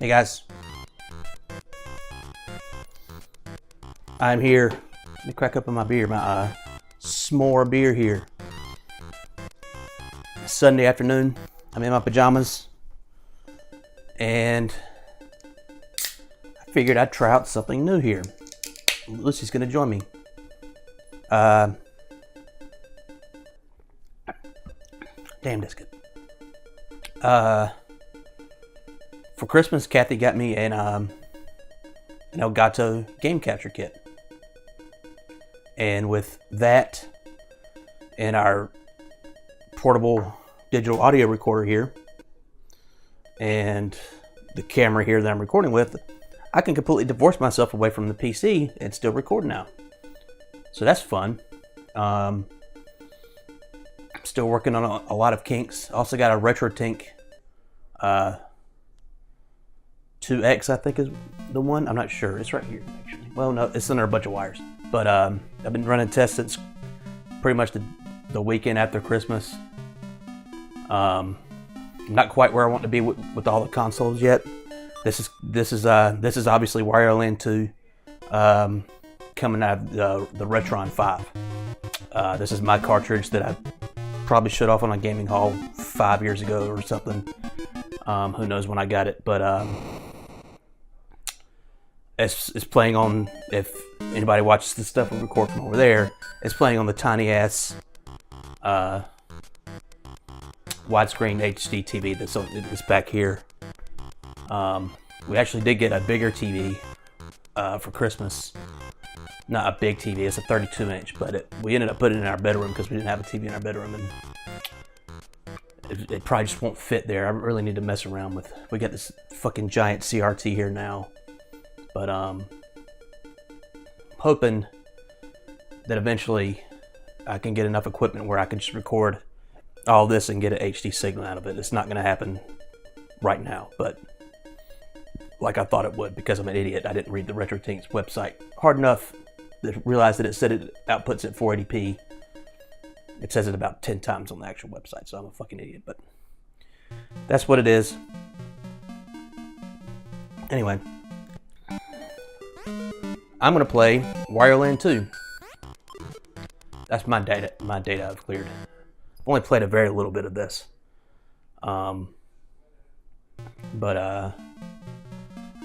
Hey guys, I'm here. Let me crack open my beer, my s'more beer here. Sunday afternoon, I'm in my pajamas, and I figured I'd try out something new here. Lucy's gonna join me. Damn, that's good. For Christmas, Kathy got me an Elgato game capture kit. And with that and our portable digital audio recorder here and the camera here that I'm recording with, I can completely divorce myself away from the PC and still record now. So that's fun. I'm still working on a lot of kinks. Also got a RetroTink 2X, I think is the one. I'm not sure. It's right here, actually. Well, no, it's under a bunch of wires. But I've been running tests since pretty much the weekend after Christmas. I'm not quite where I want to be with all the consoles yet. This is obviously Wario Land 2 coming out of the Retron 5. This is my cartridge that I probably shut off on a gaming hall 5 years ago or something. Who knows when I got it, but it's playing on, if anybody watches the stuff we record from over there, it's playing on the tiny ass widescreen HD TV that's back here. We actually did get a bigger TV for Christmas. Not a big TV, it's a 32-inch, but we ended up putting it in our bedroom because we didn't have a TV in our bedroom, and it probably just won't fit there. I really need to mess around with. We got this fucking giant CRT here now, but hoping that eventually I can get enough equipment where I can just record all this and get an HD signal out of it. It's not going to happen right now, but like I thought it would, because I'm an idiot. I didn't read the RetroTink's website hard enough to realize that it said it outputs at 480p. It says it about 10 times on the actual website, so I'm a fucking idiot, but that's what it is. Anyway, I'm gonna play Wario Land 2. That's my data I've cleared. I've only played a very little bit of this. But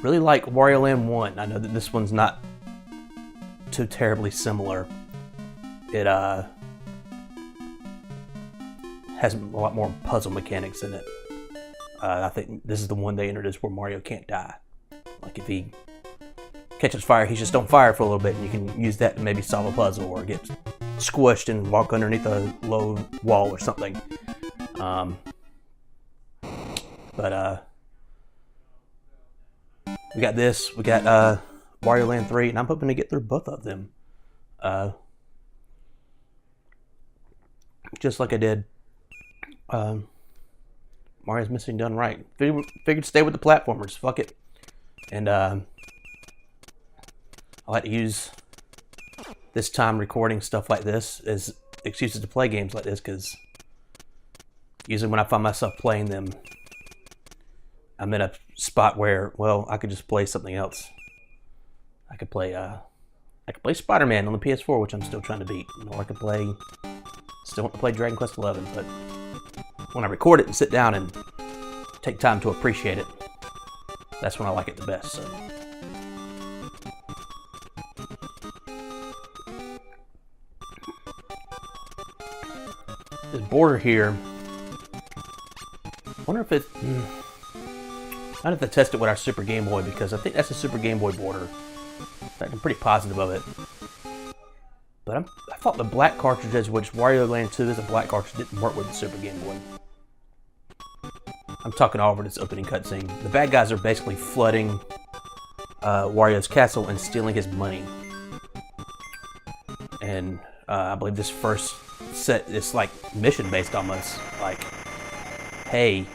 really like Wario Land 1. I know that this one's not too terribly similar. It has a lot more puzzle mechanics in it. I think this is the one they introduced where Mario can't die. Like if he catches fire, he's just on fire for a little bit, and you can use that to maybe solve a puzzle or get squished and walk underneath a low wall or something. We got this. We got Wario Land 3, and I'm hoping to get through both of them. Just like I did Mario's Missing done right. Figured to stay with the platformers. Fuck it. And I like to use this time recording stuff like this as excuses to play games like this, because usually when I find myself playing them, I'm in a spot where, well, I could just play something else. I could play Spider-Man on the PS4, which I'm still trying to beat. Or I could still want to play Dragon Quest XI, but when I record it and sit down and take time to appreciate it, that's when I like it the best. So. This border here, I wonder if it, I'd have to test it with our Super Game Boy, because I think that's a Super Game Boy border. In fact, I'm pretty positive of it. But I thought the black cartridges, which Wario Land 2 is a black cartridge, didn't work with the Super Game Boy. I'm talking all over this opening cutscene. The bad guys are basically flooding Wario's castle and stealing his money. And I believe this first set is like mission based almost. Like, hey,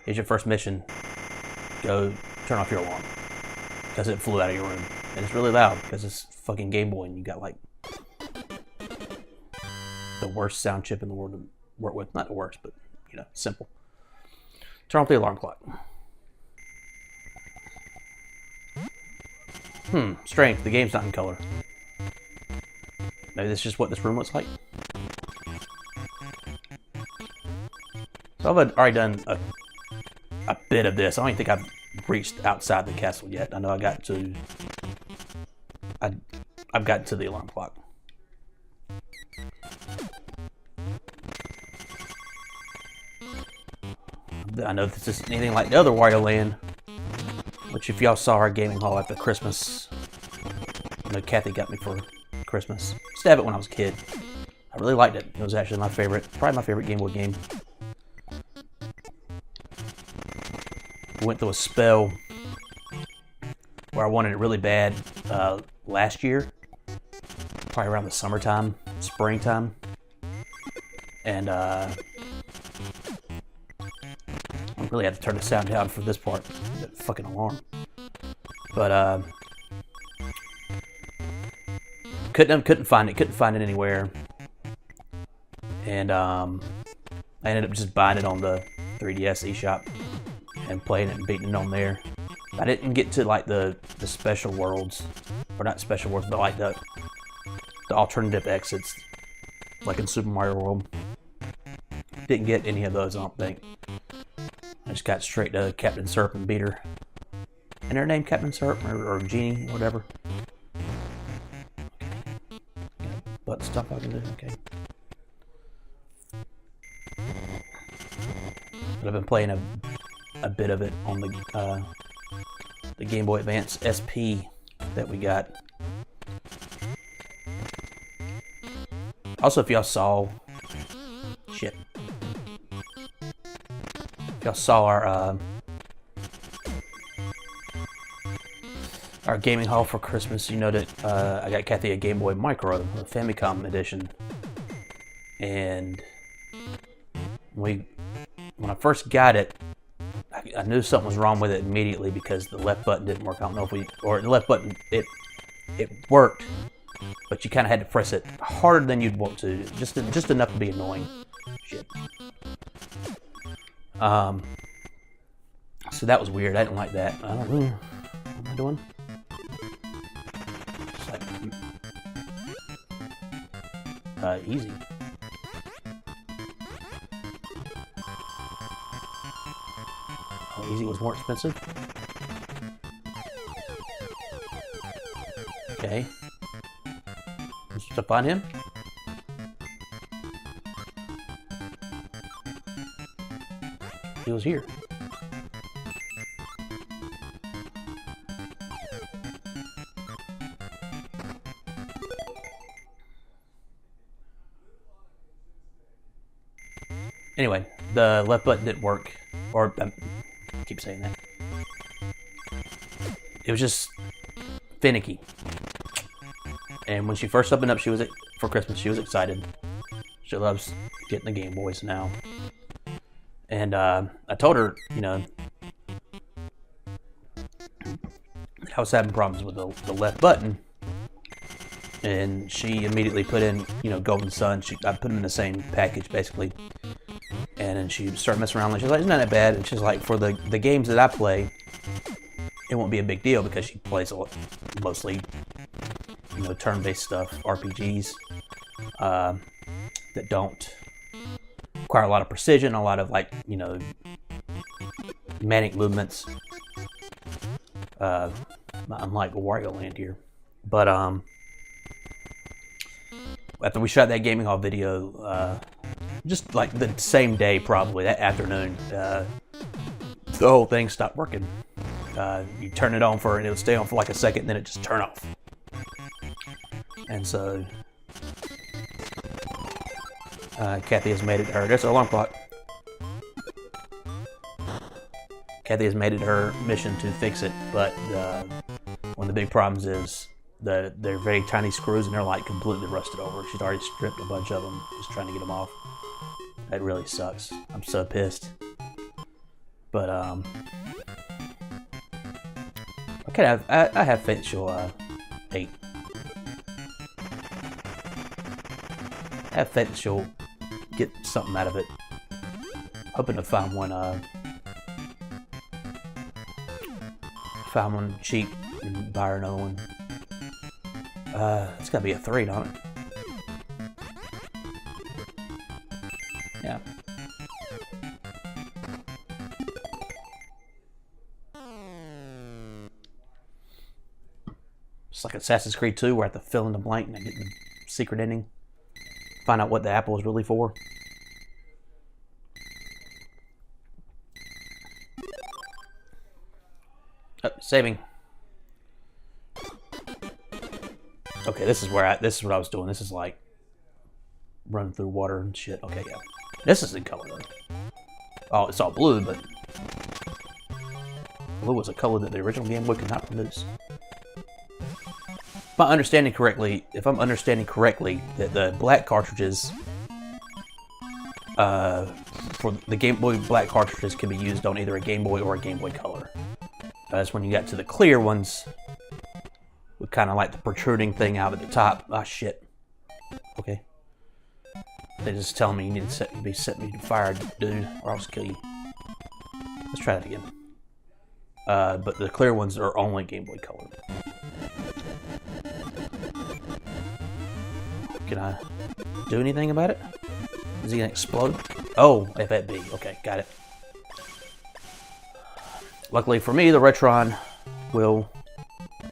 here's your first mission. Go turn off your alarm, because it flew out of your room. And it's really loud because it's fucking Game Boy and you got like the worst sound chip in the world to work with. Not the worst, but you know, simple. Turn off the alarm clock. Strange. The game's not in color. Maybe that's just what this room looks like. So I've already done a bit of this. I don't even think I've reached outside the castle yet. I know I've gotten to the alarm clock. I know this isn't anything like the other Wario Land, which if y'all saw our gaming hall after Christmas, I know Kathy got me for Christmas. I used to have it when I was a kid. I really liked it. It was actually my favorite, probably my favorite Game Boy game. I went through a spell where I wanted it really bad last year, probably around the summertime, springtime, and I really had to turn the sound down for this part, that fucking alarm. But couldn't find it anywhere, and I ended up just buying it on the 3DS eShop and playing it and beating it on there. I didn't get to like the special worlds, or not special worlds, but like the alternative exits, like in Super Mario World. Didn't get any of those, I don't think. I just got straight to Captain Syrup and beat her. And her name Captain Syrup or Genie, whatever. Okay. Butt stuff I can do. Okay. But I've been playing a bit of it on the Game Boy Advance SP that we got. Also, if y'all saw, if y'all saw our gaming haul for Christmas, you know that I got Kathy a Game Boy Micro, a Famicom edition, and when I first got it, I knew something was wrong with it immediately because the left button didn't work. I don't know if the left button, it worked, but you kind of had to press it harder than you'd want to, just enough to be annoying. Shit. So that was weird. I didn't like that. I don't know. What am I doing? It's like, easy. Easy was more expensive. Okay. Let's just find him. He was here. Anyway, the left button didn't work, or I keep saying that. It was just finicky. And when she first opened up, for Christmas, she was excited. She loves getting the Game Boys now. And I told her, I was having problems with the left button. And she immediately put in, Golden Sun. I put them in the same package, basically. And then she started messing around. She's like, it's not that bad. And she's like, for the games that I play, it won't be a big deal because she plays mostly, turn-based stuff, RPGs that don't require a lot of precision, a lot of manic movements. Unlike Wario Land here. But after we shot that gaming hall video, just like the same day, probably that afternoon, the whole thing stopped working. You turn it on and it'll stay on for like a second, then it just turn off. And so Kathy has made it her. There's an alarm clock. Kathy has made it her mission to fix it, but one of the big problems is they're very tiny screws and they're like completely rusted over. She's already stripped a bunch of them, just trying to get them off. That really sucks. I'm so pissed. But I have faith she'll I have faith that she'll get something out of it. Hoping to find one cheap and buy her another one. It's gotta be a 3, don't it? Yeah. It's like Assassin's Creed 2 where I have to fill in the blank and I get the secret ending. Find out what the apple is really for. Oh, saving. Okay, this is what I was doing. This is like running through water and shit. Okay, yeah. This is in color though. Oh, it's all blue, but blue was a color that the original Game Boy could not produce. If I'm understanding correctly, that the black cartridges for the Game Boy black cartridges can be used on either a Game Boy or a Game Boy Color. That's when you got to the clear ones with kind of like the protruding thing out at the top. Ah, shit. Okay. They just tell me you need to be setting me to fire, dude, or I'll just kill you. Let's try that again. But the clear ones are only Game Boy Color. Can I do anything about it? Is he gonna explode? Oh, FFB. Okay, got it. Luckily for me, the Retron will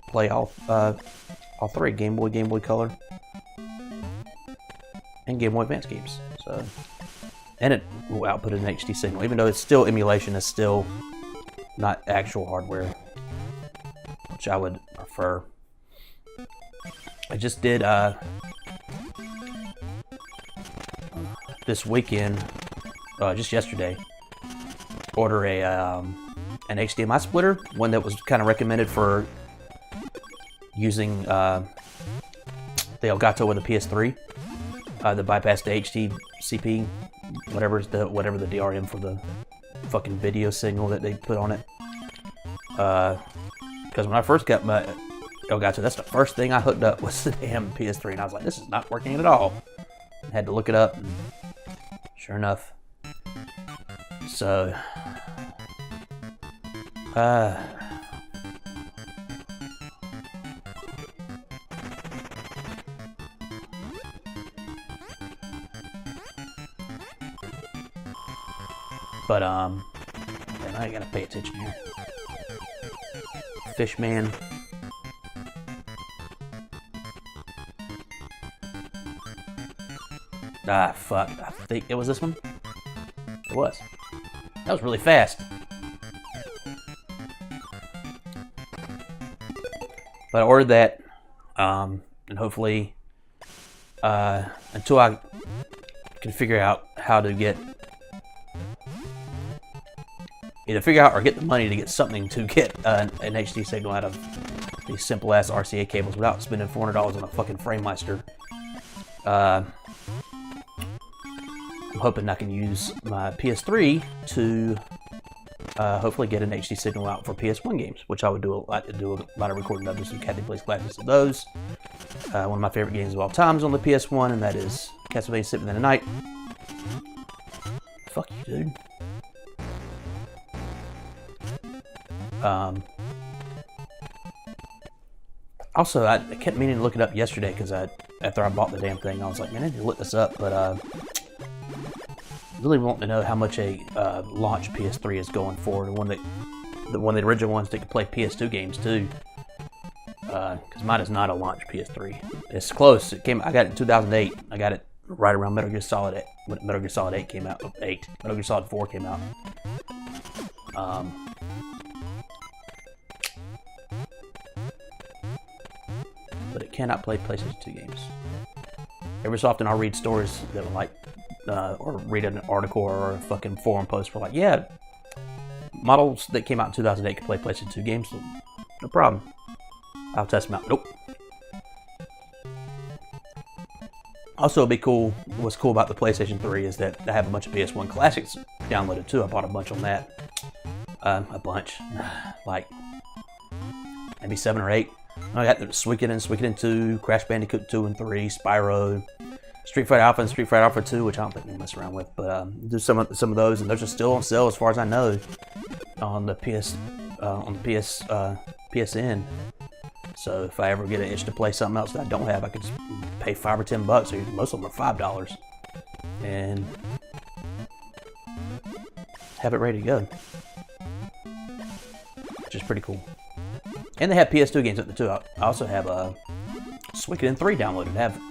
play all 3 Game Boy Color, and Game Boy Advance games. So, and it will output an HD signal, even though it's still emulation. It's still not actual hardware, which I would prefer. I just did this weekend, just yesterday, order an HDMI splitter, one that was kind of recommended for using the Elgato with a PS3, the bypass the HDCP, whatever the DRM for the fucking video signal that they put on it. Because when I first got my Elgato, that's the first thing I hooked up was the damn PS3, and I was like, this is not working at all. I had to look it up, and sure enough. So, but man, I gotta pay attention here. Fishman. Ah, fuck. I think it was this one. It was. That was really fast. But I ordered that, and hopefully, until I can figure out how to get, either figure out or get the money to get something to get an HD signal out of these simple ass RCA cables without spending $400 on a fucking FrameMeister. I'm hoping I can use my PS3 to hopefully get an HD signal out for PS1 games, which I would do a lot of recording of, some Kathy Plays Classics of those. One of my favorite games of all time is on the PS1, and that is Castlevania Symphony of the Night. Fuck you, dude. Also, I kept meaning to look it up yesterday because after I bought the damn thing, I was like, man, I need to look this up, but really want to know how much a launch PS3 is going for. One of the original ones that could play PS2 games too. Because mine is not a launch PS3. It's close. I got it in 2008. I got it right around Metal Gear Solid 8. When Metal Gear Solid 8 came out. Metal Gear Solid 4 came out. But it cannot play PlayStation 2 games. Every so often I'll read stories that are like, or read an article or a fucking forum post for like, yeah, models that came out in 2008 can play PlayStation 2 games, so no problem. I'll test them out. Nope. Also, what's cool about the PlayStation 3 is that I have a bunch of PS1 classics downloaded too. I bought a bunch on that. A bunch. Like, maybe 7 or 8. I got the Suikoden 2, Crash Bandicoot 2 and 3, Spyro, Street Fighter Alpha and Street Fighter Alpha 2, which I don't think we'll mess around with, but do some of those, and those are still on sale as far as I know on the PSN. So if I ever get an itch to play something else that I don't have, I could just pay $5 or $10. Or most of them are $5, and have it ready to go, which is pretty cool. And they have PS2 games up there too. I also have Suikoden 3 downloaded. I have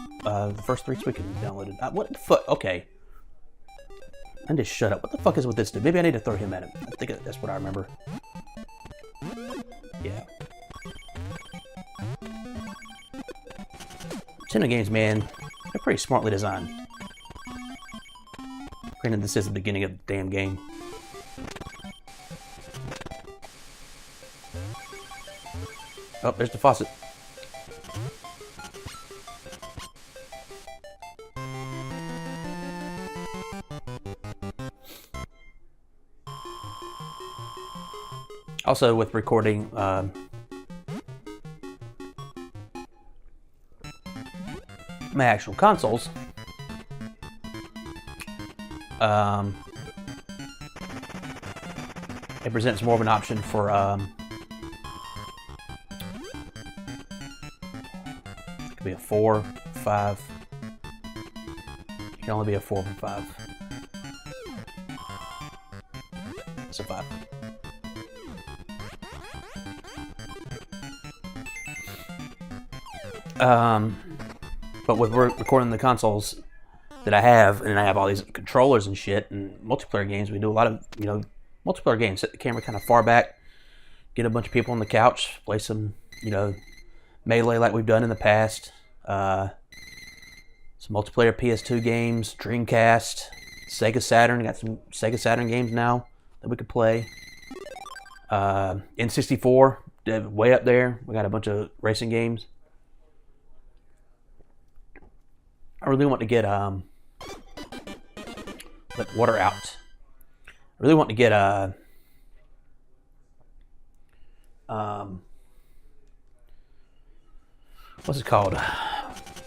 the first 3 Suikodens downloaded. What the fuck? Okay. I need to shut up. What the fuck is with this dude? Maybe I need to throw him at him. I think that's what I remember. Yeah. Nintendo games, man, they're pretty smartly designed. Granted, this is the beginning of the damn game. Oh, there's the faucet. Also, with recording my actual consoles, it presents more of an option for it could be a 4, 5. It can only be a 4 or 5. It's a 5. But with recording the consoles that I have, and I have all these controllers and shit, and multiplayer games, we do a lot of, multiplayer games. Set the camera kind of far back, get a bunch of people on the couch, play some, Melee like we've done in the past. Some multiplayer PS2 games, Dreamcast, Sega Saturn. Got some Sega Saturn games now that we could play. N64, way up there. We got a bunch of racing games. I really want to get let water out. I really want to get what's it called?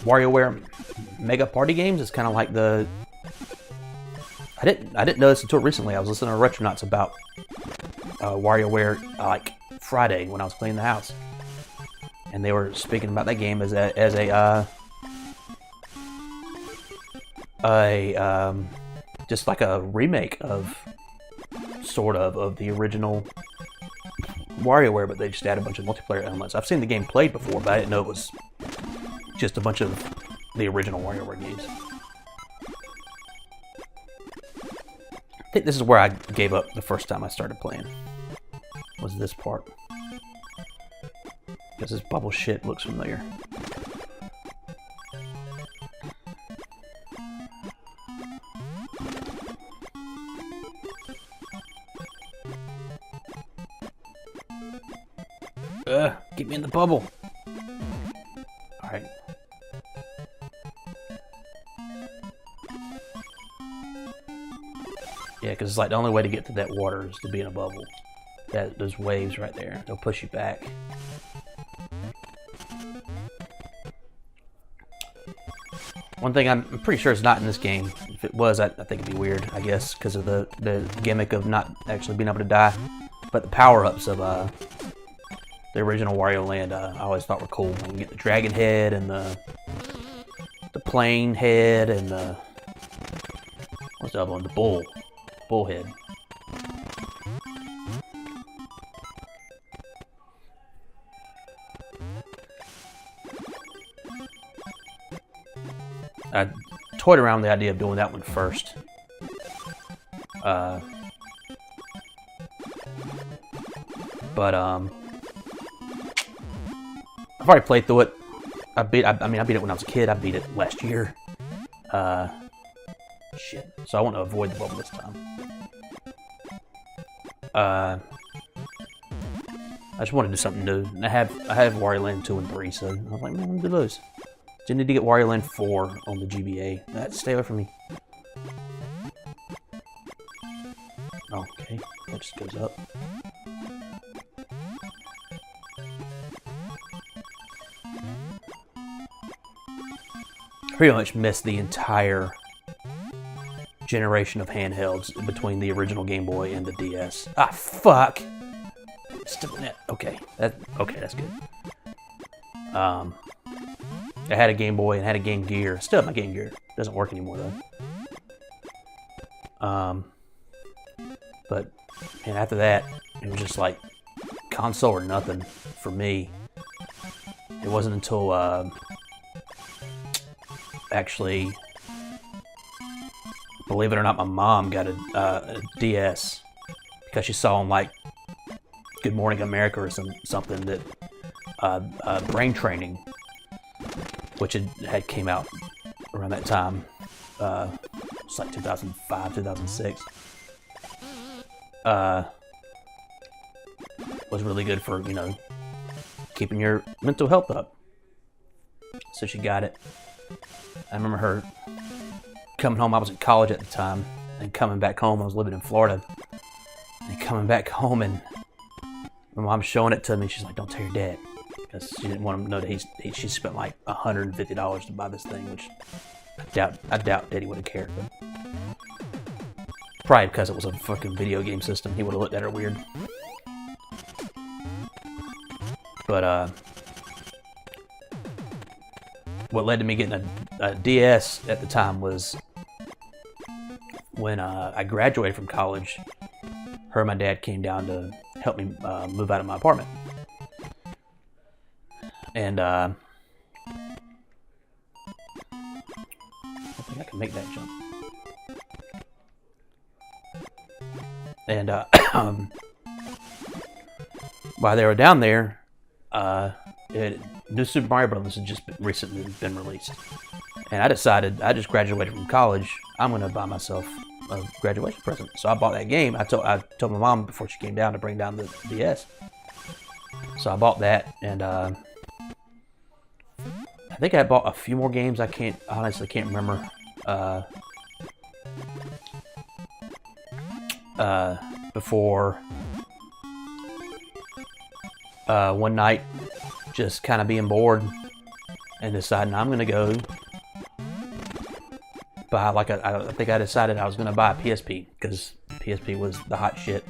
WarioWare Mega Party Games. It's kind of like the I didn't know this until recently. I was listening to Retronauts about WarioWare like Friday when I was cleaning the house, and they were speaking about that game as a just like a remake of the original WarioWare, but they just added a bunch of multiplayer elements. I've seen the game played before, but I didn't know it was just a bunch of the original WarioWare games. I think this is where I gave up the first time I started playing. Was this part? Because this bubble shit looks familiar. Get me in the bubble. Alright. Yeah, because it's like the only way to get to that water is to be in a bubble. Those waves right there, they'll push you back. One thing I'm pretty sure is not in this game. If it was, I think it'd be weird, I guess, because of the gimmick of not actually being able to die. But the power-ups of the original Wario Land, I always thought were cool. You can get the dragon head and the plane head and the what's the other one? The bull head. I toyed around with the idea of doing that one first. But I've already played through it. I beat it when I was a kid. I beat it last year. Shit. So I want to avoid the bubble this time. I just want to do something new. And I have Wario Land 2 and 3, so I was like, man, let me do those. Just need to get Wario Land 4 on the GBA. Stay away from me. Okay, that just goes up. Pretty much missed the entire generation of handhelds between the original Game Boy and the DS. Ah, fuck! Still net. Okay, that's good. I had a Game Boy and had a Game Gear. Still have my Game Gear. Doesn't work anymore though. But and after that, it was just like console or nothing for me. It wasn't until actually, believe it or not, my mom got a DS because she saw on like Good Morning America or something that brain training, which had came out around that time. It's like 2005, 2006. Was really good for, you know, keeping your mental health up. So she got it. I remember her coming home. I was in college at the time, and coming back home. I was living in Florida, and coming back home, and my mom's showing it to me. She's like, "Don't tell your dad," because she didn't want him to know that she spent like $150 to buy this thing, which I doubt Daddy would have cared. But probably because it was a fucking video game system, he would have looked at her weird. But what led to me getting a DS at the time was when I graduated from college. Her and my dad came down to help me move out of my apartment. And I think I can make that jump. And while they were down there, New Super Mario Brothers had just recently been released. And I decided, I just graduated from college, I'm going to buy myself a graduation present. So I bought that game. I told my mom before she came down to bring down the DS. So I bought that, and I think I bought a few more games. I honestly can't remember. Before one night, just kind of being bored and deciding I'm gonna go buy I think I decided I was gonna buy a PSP because PSP was the hot shit.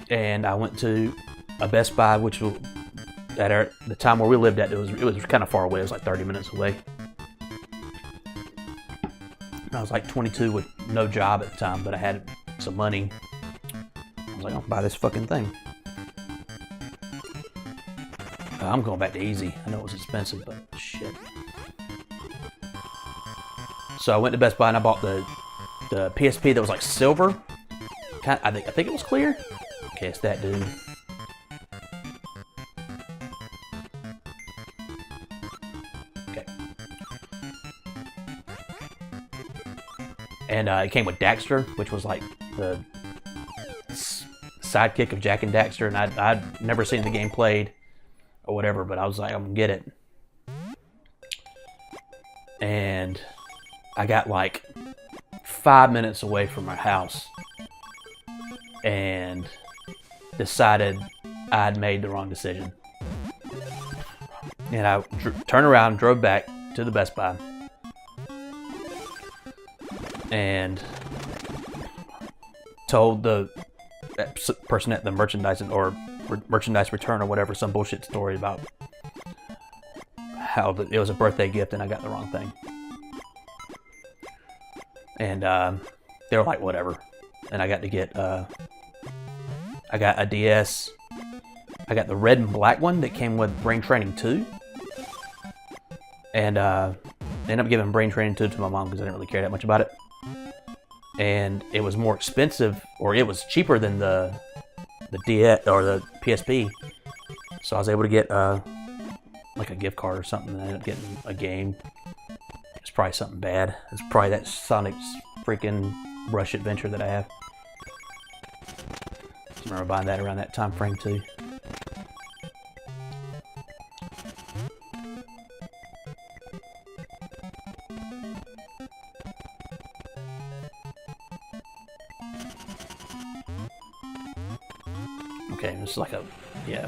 And I went to a Best Buy, which was at the time where we lived at, it was kind of far away. It was like 30 minutes away. I was like 22 with no job at the time, but I had some money. I was like, I'll buy this fucking thing. I'm going back to easy. I know it was expensive, but shit. So I went to Best Buy and I bought the PSP that was like silver. I think it was clear. Okay, it's that dude. Okay. And it came with Daxter, which was like the sidekick of Jack and Daxter, and I'd never seen the game played or whatever, but I was like, I'm gonna get it. And I got like 5 minutes away from my house and decided I'd made the wrong decision. And I turned around and drove back to the Best Buy and told the person at the merchandise return or whatever, some bullshit story about how it was a birthday gift and I got the wrong thing. And they were like, whatever. And I got to get, I got a DS. I got the red and black one that came with Brain Training 2. And I ended up giving Brain Training 2 to my mom because I didn't really care that much about it. And it was more expensive, or it was cheaper than the DS or the PSP. So I was able to get like a gift card or something, and I ended up getting a game. It's probably something bad. It's probably that Sonic's freaking Rush Adventure that I have. I remember buying that around that time frame too. Okay, it's like a, yeah.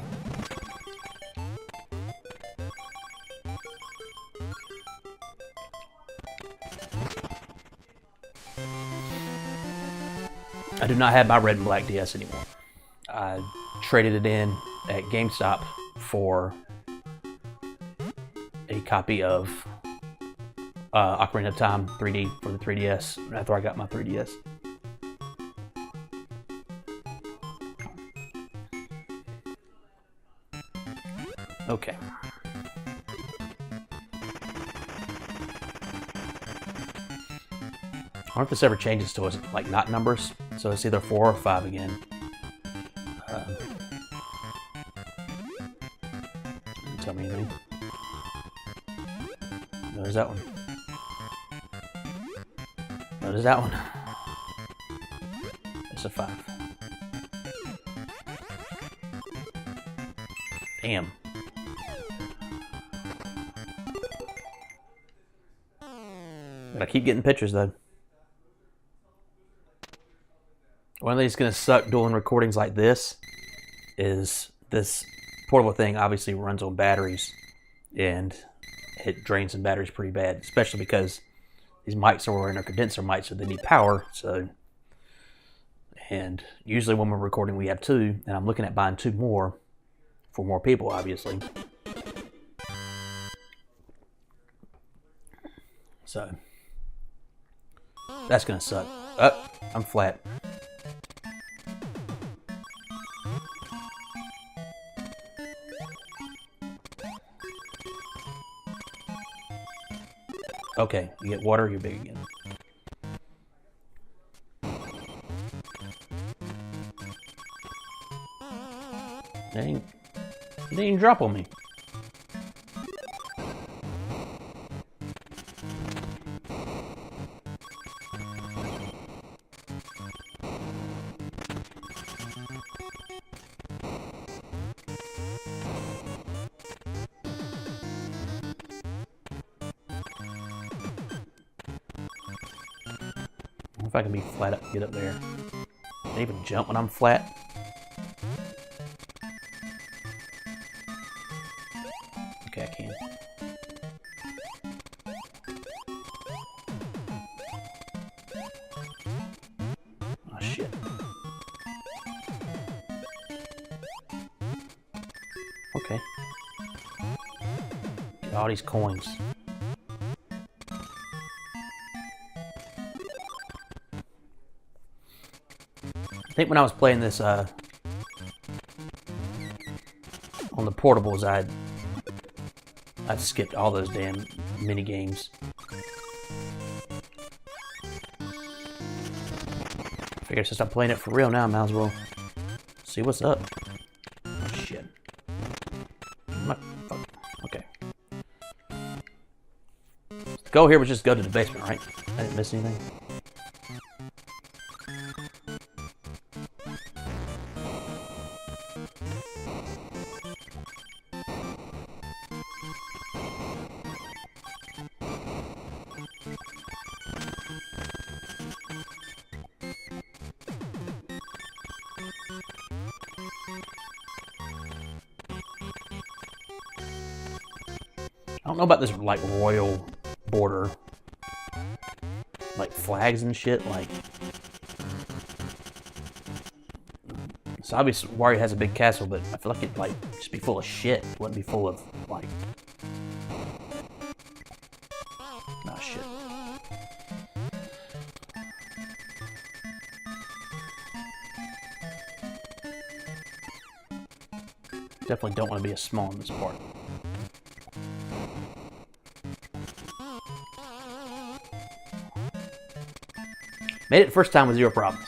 I do not have my red and black DS anymore. I traded it in at GameStop for a copy of Ocarina of Time 3D for the 3DS after I got my 3DS. Okay. I wonder if this ever changes to us, like not numbers, so it's either 4 or 5 again. Tell me anything. No, there's that one. No, there's that one. It's a 5. Damn. But I keep getting pictures though. One of these gonna suck doing recordings like this is this portable thing obviously runs on batteries and it drains some batteries pretty bad, especially because these mics are wearing condenser mics, so they need power. So, and usually when we're recording we have 2, and I'm looking at buying 2 more for more people obviously. So that's gonna suck. Oh, I'm flat. Okay, you get water, you're big again. They didn't drop on me. If I can be flat up, get up there. Can I even jump when I'm flat? Okay, I can. Oh shit. Okay. Get all these coins. I think when I was playing this on the portables, I'd skipped all those damn mini games. Figure since I'm playing it for real now, I might as well see what's up. Oh shit. Okay. The goal here was just go to the basement, right? I didn't miss anything. I don't know about this like royal border, like flags and shit. Like, so obviously Wario has a big castle, but I feel like it'd like just be full of shit. It wouldn't be full of like, oh shit. Definitely don't want to be as small in this part. Made it the first time with 0 problems.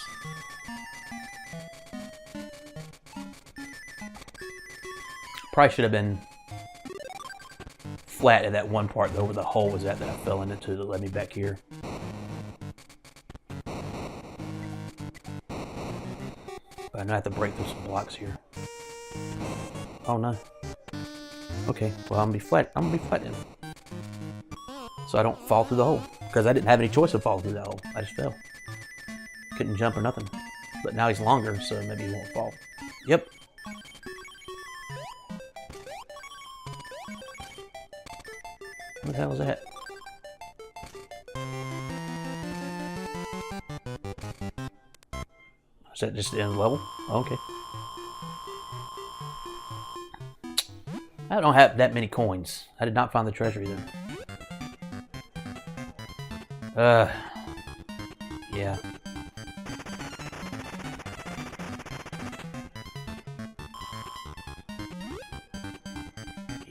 Probably should have been flat at that one part though, where the hole was at that I fell into that led me back here. But I know I have to break through some blocks here. Oh no. Okay, well I'm gonna be flat. I'm gonna be flat then. So I don't fall through the hole. Because I didn't have any choice of falling through that hole. I just fell. Couldn't jump or nothing. But now he's longer, so maybe he won't fall. Yep. What the hell is that? Is that just the end of the level? Oh, okay. I don't have that many coins. I did not find the treasure either. Yeah.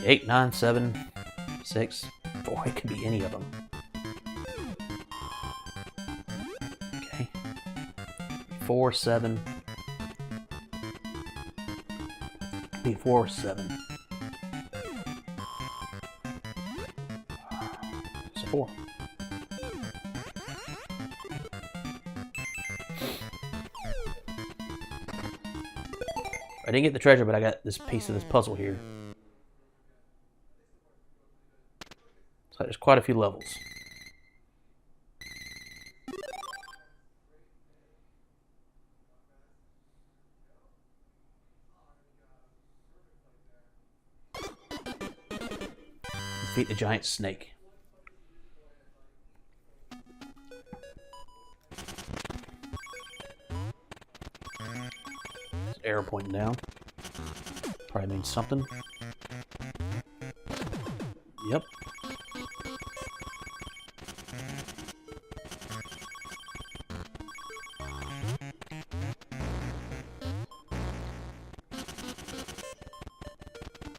Eight, 9, 7, 6, 4. It could be any of them. Okay. 4, 7. Be 4, 7. It's a 4. I didn't get the treasure, but I got this piece of this puzzle here. So there's quite a few levels. Defeat the giant snake. Arrow pointing down. Probably means something. Yep.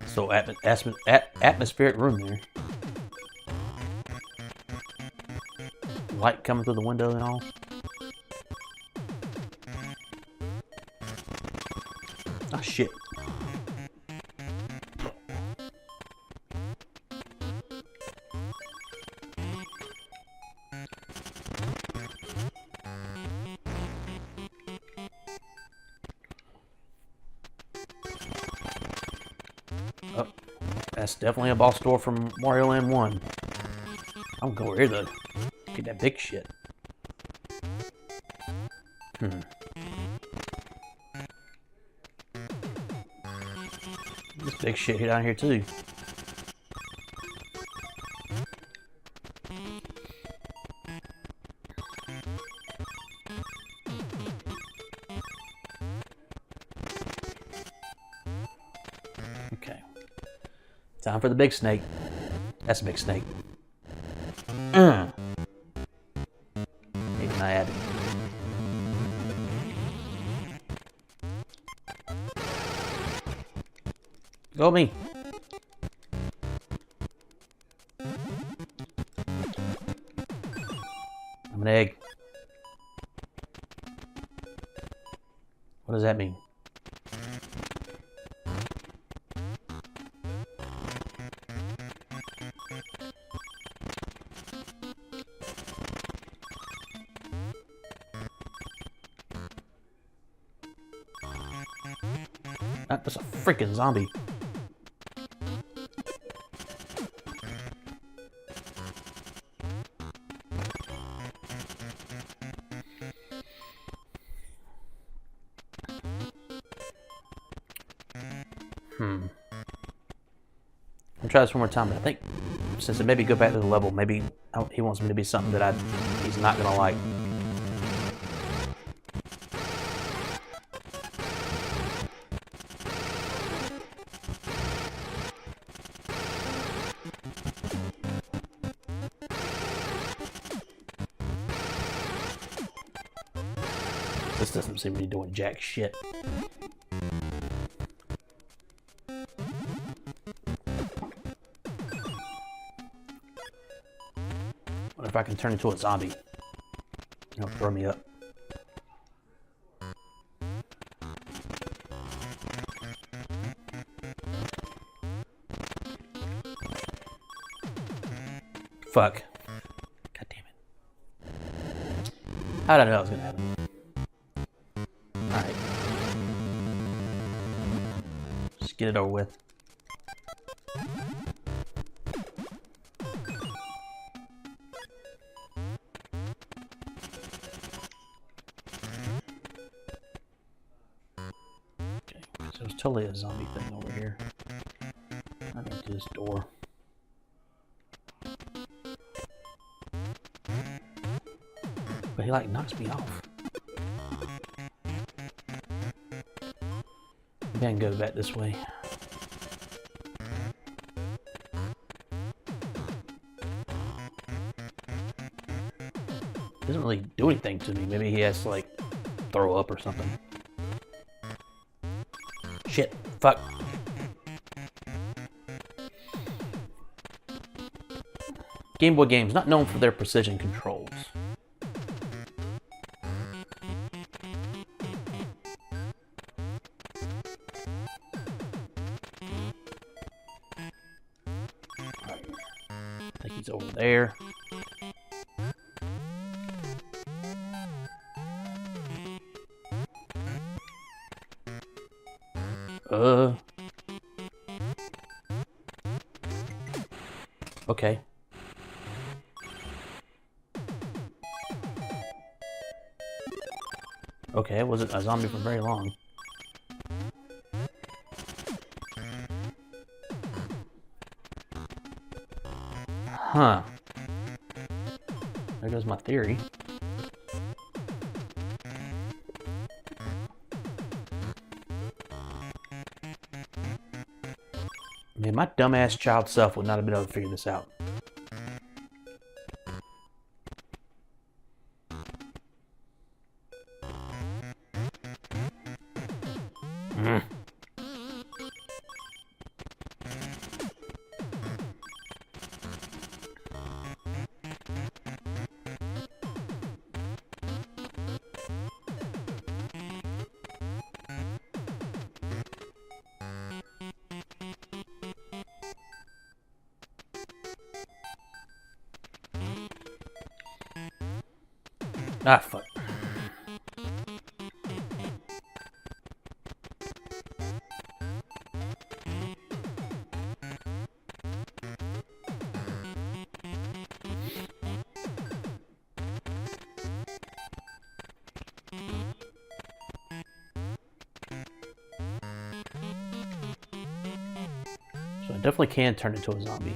So atmospheric room there. Light coming through the window and all. Oh shit. Oh, that's definitely a boss door from Wario Land 1. I'm going over here though. Get that big shit. This big shit down here too. Okay. Time for the big snake. That's a big snake. Maybe mad. Go me. I'm an egg. What does that mean? That's a freaking zombie. I'll try this one more time, but I think since it maybe go back to the level, maybe he wants me to be something that he's not gonna like. This doesn't seem to be doing jack shit. What if I can turn into a zombie? It'll throw me up. Fuck. God damn it. How did I know that was gonna happen? Alright. Just get it over with. Okay, so there's totally a zombie thing over here. I need this door. But he like knocks me off. Maybe I can go back this way. really do anything to me. Maybe he has to, like, throw up or something. Shit. Fuck. Game Boy games, not known for their precision controls. Right. I think he's over there. Okay. Okay, it wasn't a zombie for very long. Huh. There goes my theory. Man, my dumbass child self would not have been able to figure this out. Ah, fuck. So I definitely can turn into a zombie.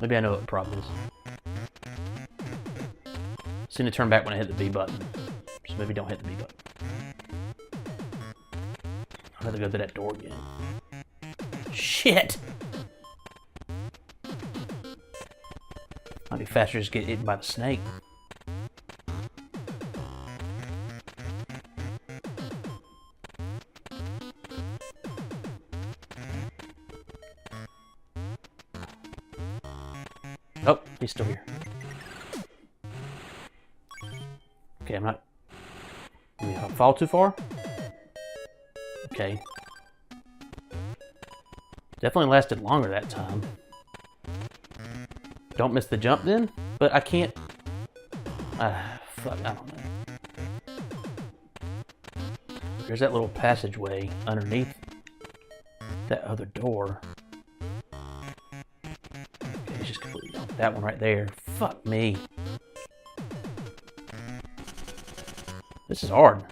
Maybe I know what the problem is. Seem to turn back when I hit the B button. So maybe don't hit the B button. I'll have to go to that door again. Shit! Might be faster just get eaten by the snake. Oh, he's still here. Okay, I'm not... Maybe if I fall too far? Okay. Definitely lasted longer that time. Don't miss the jump then? But I can't... fuck, I don't know. There's that little passageway underneath that other door. Okay, it's just completely... That one right there. Fuck me. This is hard.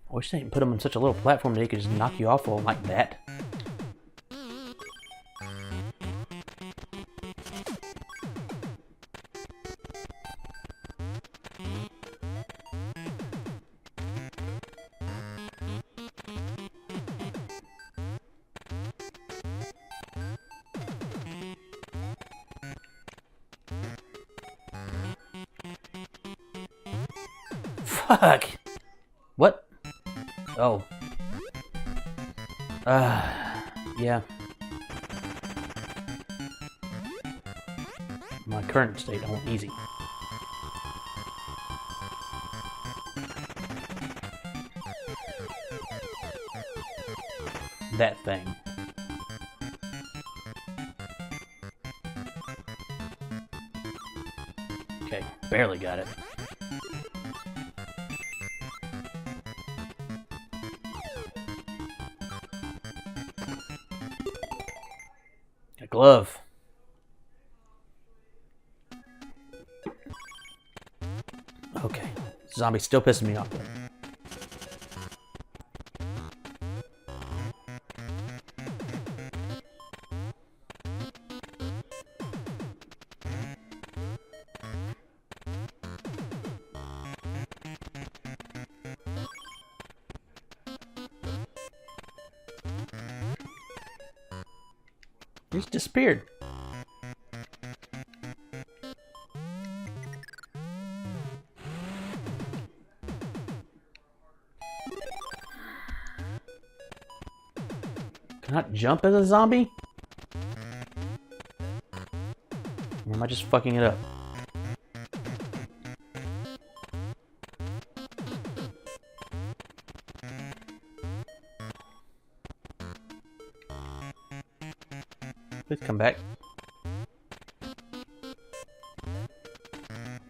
I wish they didn't put them on such a little platform that they could just knock you off of like that. Fuck! What? Oh. Yeah. My current state, I want easy. That thing. Okay, barely got it. A glove. Okay. Zombie's still pissing me off. He's disappeared. Can I jump as a zombie? Or am I just fucking it up? Please come back.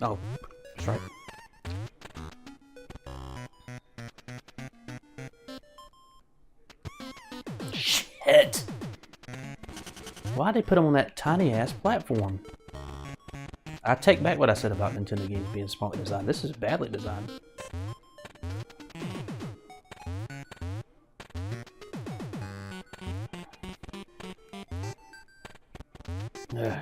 Oh, that's right. Shit! Why'd they put him on that tiny ass platform? I take back what I said about Nintendo games being smartly designed. This is badly designed. Ugh.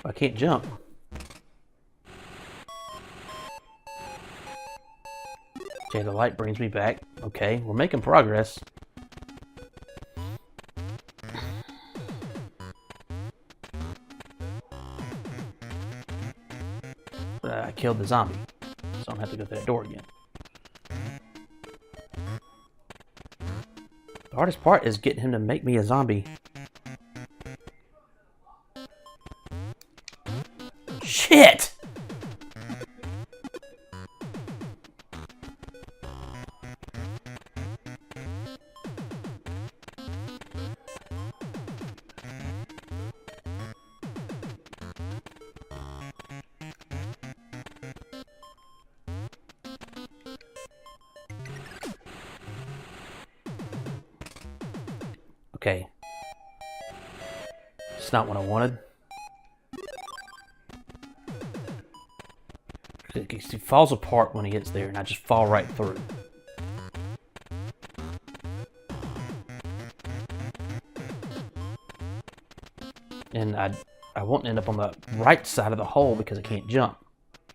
I can't jump. Okay, the light brings me back. Okay, we're making progress. I killed the zombie, so I'm gonna have to go through that door again. The hardest part is getting him to make me a zombie. Shit! Okay. It's not what I wanted. He falls apart when he gets there, and I just fall right through. And I won't end up on the right side of the hole because I can't jump.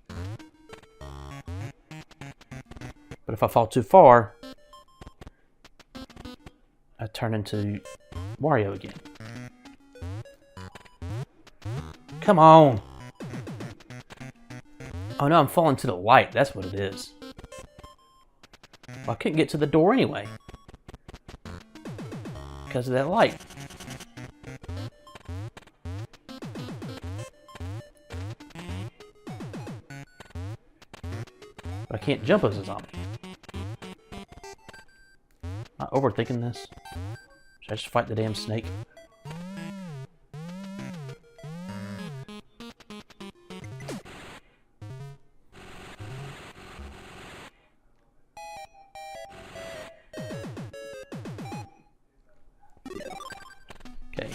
But if I fall too far, I turn into Wario again. Come on! Oh no, I'm falling to the light. That's what it is. Well, I couldn't get to the door anyway. Because of that light. But I can't jump as a zombie. Am I overthinking this? Should I just fight the damn snake? Okay.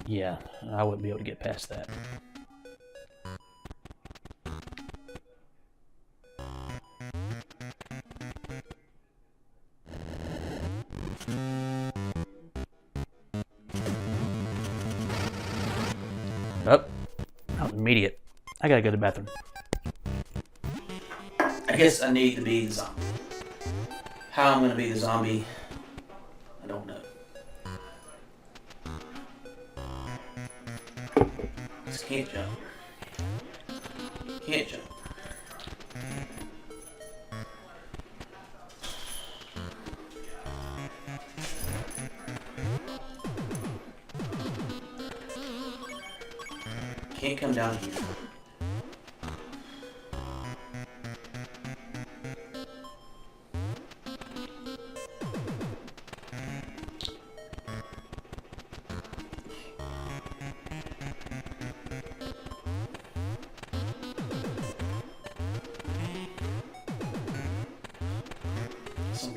Yeah, I wouldn't be able to get past that. Oh, that was immediate. I gotta go to the bathroom. I guess I need to be the zombie. How I'm gonna be the zombie, I don't know. Just can't jump. Can't jump. Can't come down here.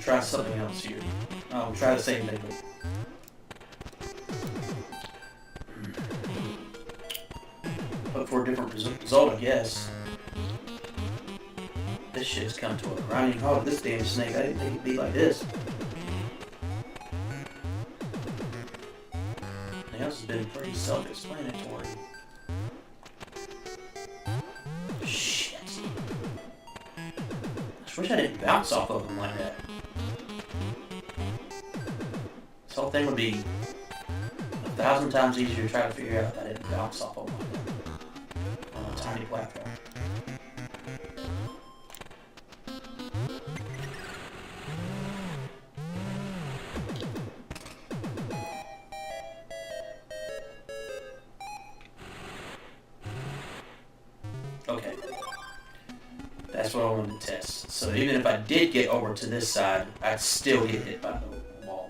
try something else here. I'll try the same thing. Hope for a different result, I guess. This shit's come to a grinding halt. This damn snake, I didn't think it'd be like this. Everything else has been pretty self-explanatory. Shit. I just wish I didn't bounce off of them like that. This whole thing would be 1,000 times easier to try to figure out if I didn't bounce off of them like that. On a tiny platform. Okay. That's what I wanted to test. So even if I did get over to this side, I'd still get hit by the wall.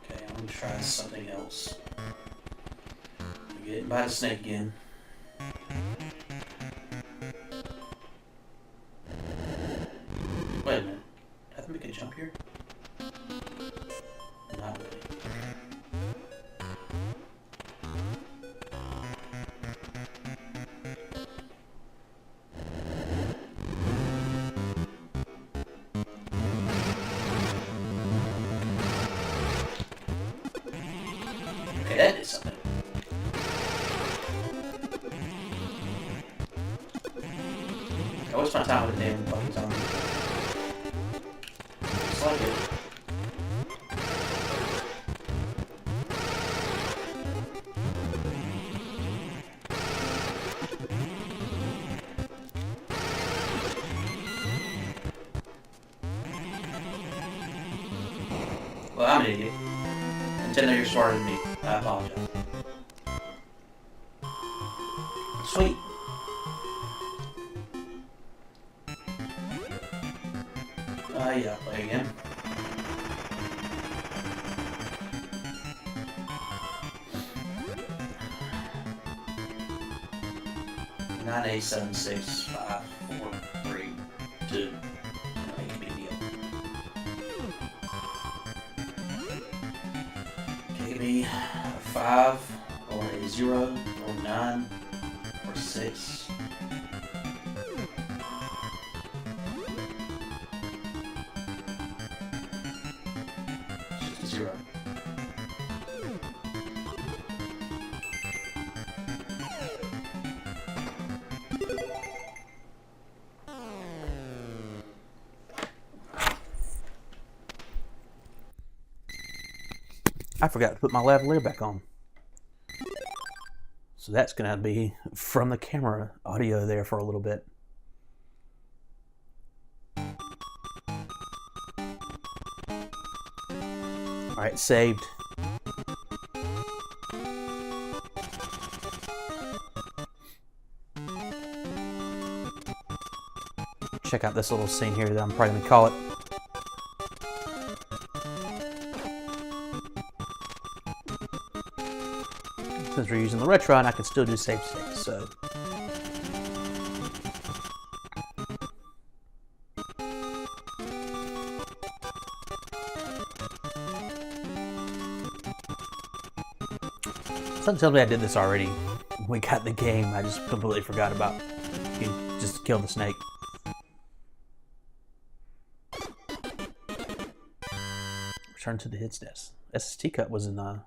Okay, I'm gonna try something else. I'm getting hit by the snake again. Wait a minute. Did I make a jump here? Not really. Okay, that did something. I always find time with the damn fucking zombie. It's like it. Well, I'm an idiot. Nintendo, you're smarter than me. I apologize. Sweet. Yeah, play again. Nine, 8, 7, 6, 5, 4, 3, 2. Make a big deal. Give me a 5 or a 0 or 9 or 6. Just a 0. I forgot to put my lavalier back on. So that's going to be from the camera audio there for a little bit. Alright, saved. Check out this little scene here that I'm probably going to call it. Since we're using the Retron, I can still do save states, so. Someone told me I did this already when we got the game. I just completely forgot about you just kill the snake. Return to the hits desk. SST cut was in the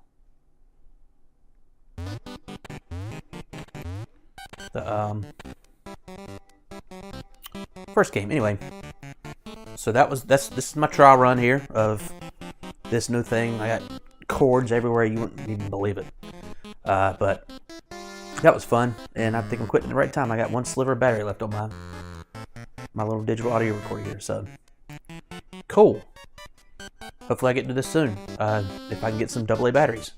first game. Anyway, so this is my trial run here of this new thing. I got cords everywhere, you wouldn't even believe it. But that was fun, and I think I'm quitting at the right time. I got one sliver of battery left on my little digital audio recorder here, so cool. Hopefully I get to this soon, if I can get some AA batteries.